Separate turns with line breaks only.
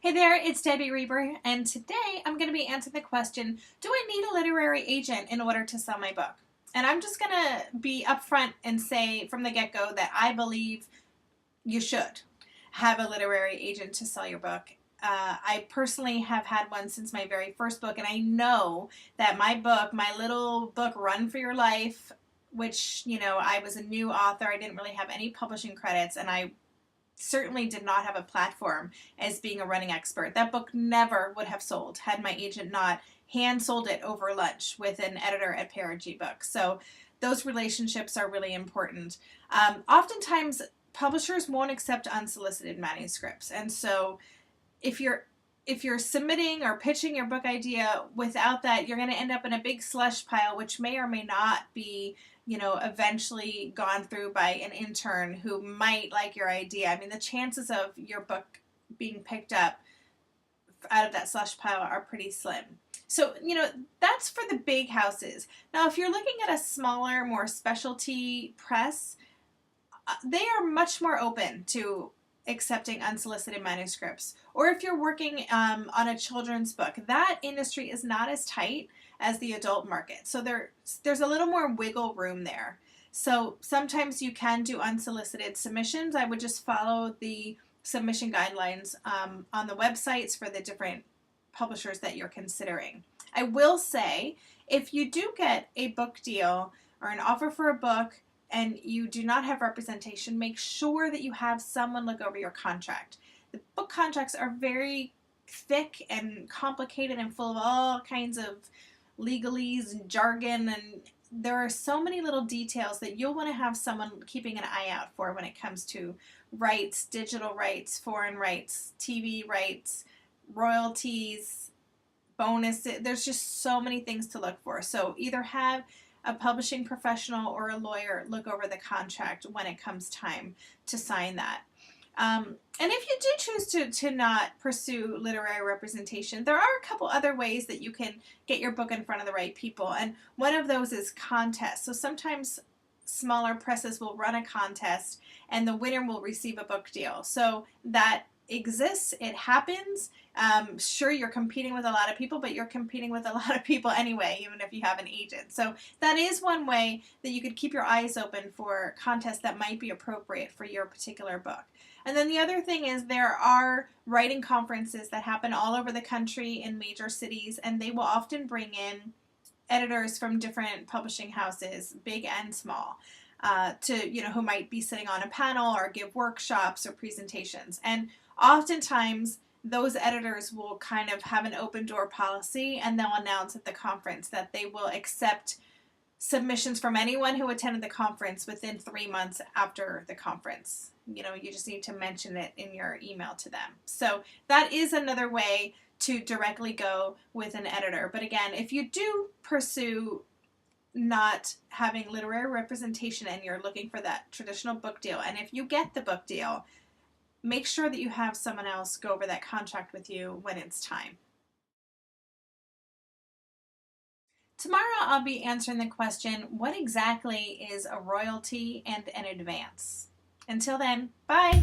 Hey there, it's Debbie Reber, and today I'm going to be answering the question, do I need a literary agent in order to sell my book? And I'm just going to be upfront and say from the get-go that I believe you should have a literary agent to sell your book. I personally have had one since my very first book, and I know that my book, my little book, Run for Your Life, which, I was a new author, I didn't really have any publishing credits, and I certainly did not have a platform as being a running expert. That book never would have sold had my agent not hand sold it over lunch with an editor at Perigee Books. So those relationships are really important. Oftentimes, publishers won't accept unsolicited manuscripts, and so if you're submitting or pitching your book idea without that, you're going to end up in a big slush pile, which may or may not be, eventually gone through by an intern who might like your idea. I mean, the chances of your book being picked up out of that slush pile are pretty slim. So, that's for the big houses. Now, if you're looking at a smaller, more specialty press, they are much more open to accepting unsolicited manuscripts. Or if you're working on a children's book, that industry is not as tight as the adult market. So there's a little more wiggle room there. So sometimes you can do unsolicited submissions. I would just follow the submission guidelines on the websites for the different publishers that you're considering. I will say, if you do get a book deal or an offer for a book and you do not have representation, make sure that you have someone look over your contract. The book contracts are very thick and complicated and full of all kinds of legalese and jargon, and there are so many little details that you'll want to have someone keeping an eye out for when it comes to rights, digital rights, foreign rights, TV rights, royalties, bonuses. There's just so many things to look for. So either have a publishing professional or a lawyer look over the contract when it comes time to sign that. And if you do choose to not pursue literary representation, there are a couple other ways that you can get your book in front of the right people, and one of those is contests. So sometimes smaller presses will run a contest and the winner will receive a book deal. So that exists, it happens. Sure, you're competing with a lot of people, but you're competing with a lot of people anyway, even if you have an agent. So that is one way that you could keep your eyes open for contests that might be appropriate for your particular book. And then the other thing is there are writing conferences that happen all over the country in major cities, and they will often bring in editors from different publishing houses, big and small, who might be sitting on a panel or give workshops or presentations. And oftentimes those editors will kind of have an open door policy, and they'll announce at the conference that they will accept submissions from anyone who attended the conference within 3 months after the conference. You just need to mention it in your email to them. So that is another way to directly go with an editor. But again, if you do pursue not having literary representation and you're looking for that traditional book deal, and if you get the book deal, make sure that you have someone else go over that contract with you when it's time. Tomorrow I'll be answering the question, what exactly is a royalty and an advance? Until then, bye!